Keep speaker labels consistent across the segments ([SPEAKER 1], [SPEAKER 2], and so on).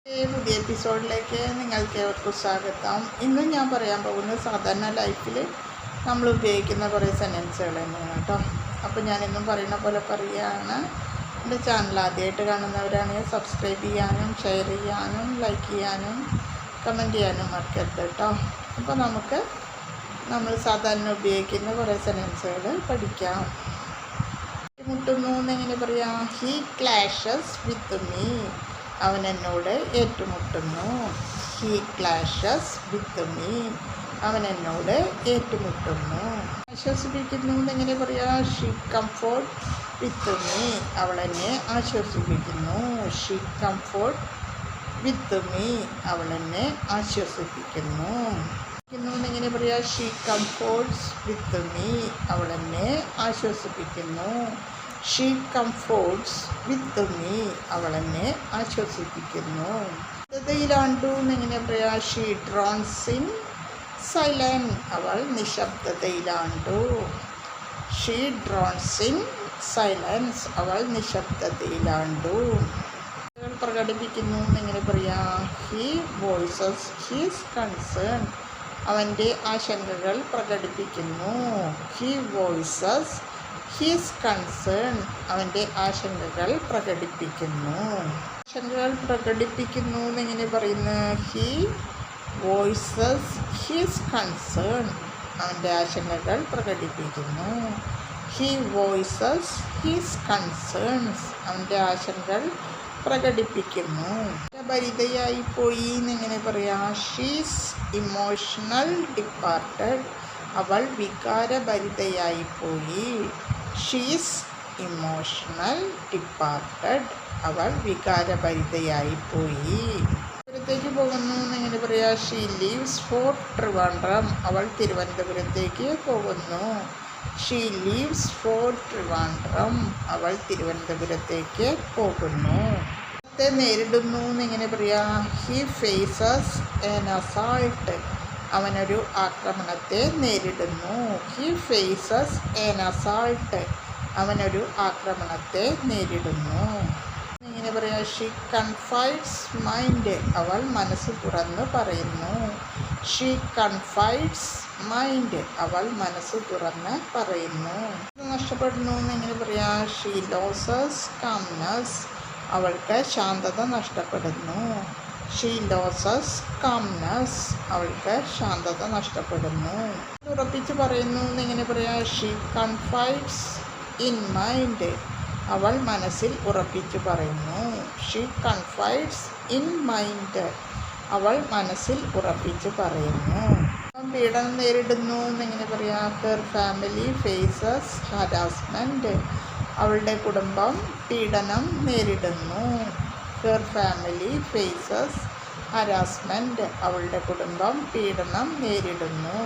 [SPEAKER 1] പുതിയ എപ്പിസോഡിലേക്ക് നിങ്ങൾക്ക് ഏവർക്കും സ്വാഗതം. ഇന്ന് ഞാൻ പറയാൻ പോകുന്നത് സാധാരണ ലൈഫിൽ നമ്മൾ ഉപയോഗിക്കുന്ന കുറേ സെൻറ്റൻസുകൾ തന്നെയാണ് കേട്ടോ. അപ്പോൾ ഞാനിന്നും പറയുന്ന പോലെ പറയുകയാണ്. എൻ്റെ ചാനൽ ആദ്യമായിട്ട് കാണുന്നവരാണെങ്കിൽ സബ്സ്ക്രൈബ് ചെയ്യാനും ഷെയർ ചെയ്യാനും ലൈക്ക് ചെയ്യാനും കമൻറ്റ് ചെയ്യാനും മറക്കരുത് കേട്ടോ. അപ്പോൾ നമ്മൾ സാധാരണ ഉപയോഗിക്കുന്ന കുറേ സെൻറ്റൻസുകൾ പഠിക്കാം. മുട്ടുന്നു എന്നെങ്ങനെ പറയാം? He clashes with me. അവൻ എന്നോട് ഏറ്റുമുട്ടുന്നു. He clashes with me. അവൻ എന്നോട് ഏറ്റുമുട്ടുന്നു. ആശ്വസിപ്പിക്കുന്നു എന്നെങ്ങനെ പറയാം? She comfort with me. അവൾ എന്നെ ആശ്വസിപ്പിക്കുന്നു. She comfort with me. അവൾ എന്നെ ആശ്വസിപ്പിക്കുന്നു. എന്നെങ്ങനെ പറയാം? She comforts with me. അവൾ എന്നെ ആശ്വസിപ്പിക്കുന്നു. She comforts with me. അവൾ എന്നെ ആശ്വസിപ്പിക്കുന്നു. നിശബ്ദതയിലാണ്ടു എന്നെങ്ങനെ പറയാം? She drowns in silence. അവൾ നിശബ്ദതയിലാണ്ടു. She drowns in silence. അവൾ നിശബ്ദതയിലാണ്ടു. പ്രകടിപ്പിക്കുന്നു എന്നെങ്ങനെ പറയാം? He voices his concern. അവൻ്റെ ആശങ്കകൾ പ്രകടിപ്പിക്കുന്നു. He voices his concern. അവൻ്റെ ആശങ്കകൾ പ്രകടിപ്പിക്കുന്നു. ആശങ്കകൾ പ്രകടിപ്പിക്കുന്നു എന്നെങ്ങനെ പറയുന്നത്? He voices his concern. അവൻ്റെ ആശങ്കകൾ പ്രകടിപ്പിക്കുന്നു. He voices his concerns. അവൻ്റെ ആശങ്കകൾ പ്രകടിപ്പിക്കുന്നു. ഭരിതയായി പോയി എന്നെങ്ങനെ പറയാം? She's emotional departed. അവൾ വികാരഭരിതയായി പോയി. She's emotional departed. അവൾ വികാരഭരിതയായി പോയി. പുറത്തേക്ക് പോകുന്നു എന്നെങ്ങനെ പറയാം? She leaves for Trivandrum. അവൾ തിരുവനന്തപുരത്തേക്ക് പോകുന്നു. She leaves for Trivandrum. അവൾ തിരുവനന്തപുരത്തേക്ക് പോകുന്നു. നേരിടുന്നു എന്നെങ്ങനെ പറയാം? He faces an assault. അവനൊരു ആക്രമണത്തെ നേരിടുന്നു. He faces an assault. അവനൊരു ആക്രമണത്തെ നേരിടുന്നു. എങ്ങനെ പറയാം? She confides mind. അവൾ മനസ്സ് തുറന്ന് പറയുന്നു. She confides mind. അവൾ മനസ്സ് തുറന്ന് പറയുന്നു. നഷ്ടപ്പെടുന്നു എന്നെങ്ങനെ പറയാം? She loses calmness. അവൾക്ക് ശാന്തത നഷ്ടപ്പെടുന്നു. She loses calmness. അവൾക്ക് ശാന്തത നഷ്ടപ്പെടുന്നു. ഉറപ്പിച്ച് പറയുന്നു എന്നെങ്ങനെ പറയാം? She confides in mind. അവൾ മനസ്സിൽ ഉറപ്പിച്ച് പറയുന്നു. She confides in mind. അവൾ മനസ്സിൽ ഉറപ്പിച്ച് പറയുന്നു. പീഡനം നേരിടുന്നു എന്നെങ്ങനെ പറയാം? Her family faces harassment. അവളുടെ കുടുംബം പീഡനം നേരിടുന്നു. Her family faces harassment. അവളുടെ കുടുംബം പീഡനം നേരിടുന്നു.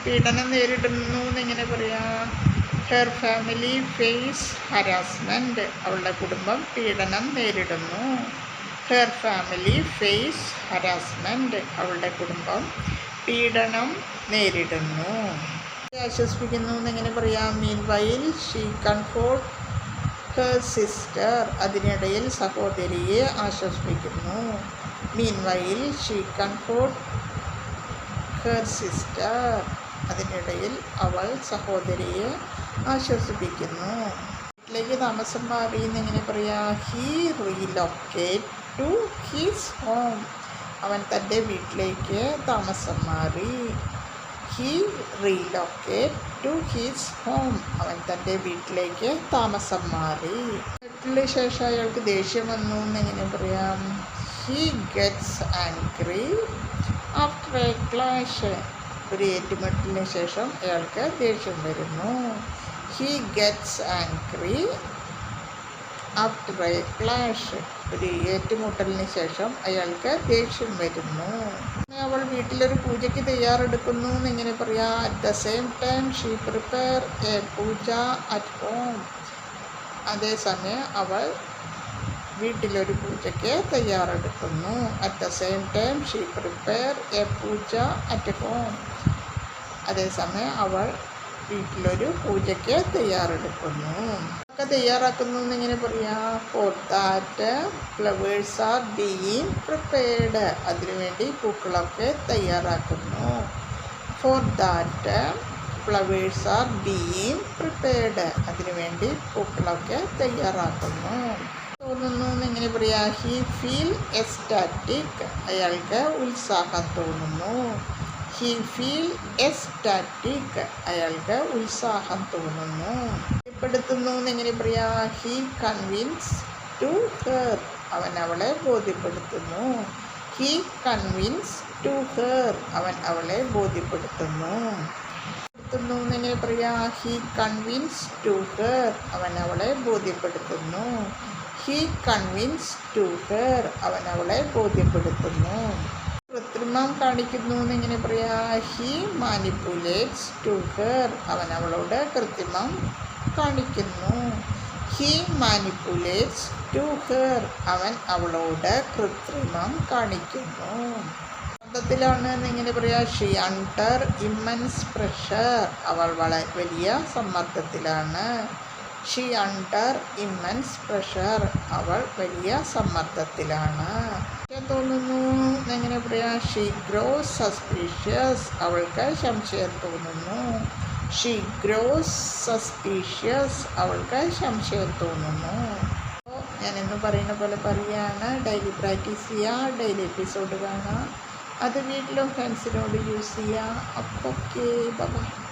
[SPEAKER 1] പീഡനം നേരിടുന്നു എന്നെങ്ങനെ പറയാം? Her family face harassment. അവളുടെ കുടുംബം പീഡനം നേരിടുന്നു. Her family face harassment. അവളുടെ കുടുംബം പീഡനം നേരിടുന്നു. ആശ്വസിപ്പിക്കുന്നു എന്നെങ്ങനെ പറയാം? Meanwhile she comfort her sister. അതിനിടയിൽ സഹോദരിയെ ആശ്വസിപ്പിക്കുന്നു. Meanwhile she comfort her sister. അതിനിടയിൽ അവൾ സഹോദരിയെ ആശ്വസിപ്പിക്കുന്നു. വീട്ടിലേക്ക് താമസം മാറി എന്നെങ്ങനെ പറയാം? He relocate to his home. അവൻ തൻ്റെ വീട്ടിലേക്ക് താമസം മാറി. He relocate to his home. അവൻ തൻ്റെ വീട്ടിലേക്ക് താമസം മാറി. വീട്ടിന് ശേഷം അയാൾക്ക് ദേഷ്യം വന്നു എന്നെങ്ങനെ പറയാം? He gets angry after A clash. ഒരു ഏറ്റുമുട്ടലിന് ശേഷം അയാൾക്ക് ദേഷ്യം വരുന്നു. He gets angry after A clash. ഒരു ഏറ്റുമുട്ടലിന് ശേഷം അയാൾക്ക് ദേഷ്യം വരുന്നു. അവൾ വീട്ടിലൊരു പൂജയ്ക്ക് തയ്യാറെടുക്കുന്നു എന്നെങ്ങനെ പറയാം? At the same time she prepare a puja at home. അതേസമയം അവൾ വീട്ടിലൊരു പൂജയ്ക്ക് തയ്യാറെടുക്കുന്നു. At the same time she prepare a puja at home. അതേസമയം അവൾ വീട്ടിലൊരു പൂജയ്ക്ക് തയ്യാറെടുക്കുന്നു. ഒക്കെ തയ്യാറാക്കുന്നു എന്നിങ്ങനെ പറയാം. For that flowers are being prepared. അതിനുവേണ്ടി പൂക്കളൊക്കെ തയ്യാറാക്കുന്നു. For that flowers are being prepared. അതിനുവേണ്ടി പൂക്കളൊക്കെ തയ്യാറാക്കുന്നു. തോന്നുന്നു എന്നിങ്ങനെ പറയാം. He feel ecstatic. അയാൾക്ക് ഉത്സാഹം തോന്നുന്നു. He feel ecstatic. അയാൾക്ക് ഉത്സാഹം തോന്നുന്നു. ബോധ്യപ്പെടുത്തുന്നു എന്നെങ്ങനെ പറയാം. He convince to her. അവൻ അവളെ ബോധ്യപ്പെടുത്തുന്നു. He convince to her. അവൻ അവളെ ബോധ്യപ്പെടുത്തുന്നു. എന്നെങ്ങനെ പറയാം. He convince to her. അവൻ അവളെ ബോധ്യപ്പെടുത്തുന്നു. He convince to her. അവൻ അവളെ ബോധ്യപ്പെടുത്തുന്നു. കൃത്രിമം കാണിക്കുന്നു എന്നിങ്ങനെ പറയാം. He manipulates to her. അവൻ അവളോട് കൃത്രിമം കാണിക്കുന്നു. He manipulates to her. അവൻ അവളോട് കൃത്രിമം കാണിക്കുന്നു. സമ്മർദ്ദത്തിലാണ് എന്നിങ്ങനെ പറയാം. She under immense pressure. അവൾ വലിയ സമ്മർദ്ദത്തിലാണ്. She under immense pressure. അവൾ വലിയ സമ്മർദ്ദത്തിലാണ്. തോന്നുന്നു എങ്ങനെ പറയാം. She gross suspicious. അവൾക്ക് സംശയം തോന്നുന്നു. She gross suspicious. അവൾക്ക് സംശയം തോന്നുന്നു. അപ്പോൾ ഞാനെന്ന് പറയുന്ന പോലെ പറയുകയാണ്. ഡെയിലി പ്രാക്ടീസ് ചെയ്യുക. ഡെയിലി എപ്പിസോഡ് കാണുക. അത് വീട്ടിലും ഫ്രണ്ട്സിനോട് യൂസ് ചെയ്യുക. അപ്പോൾ ഓക്കെ, ബൈ.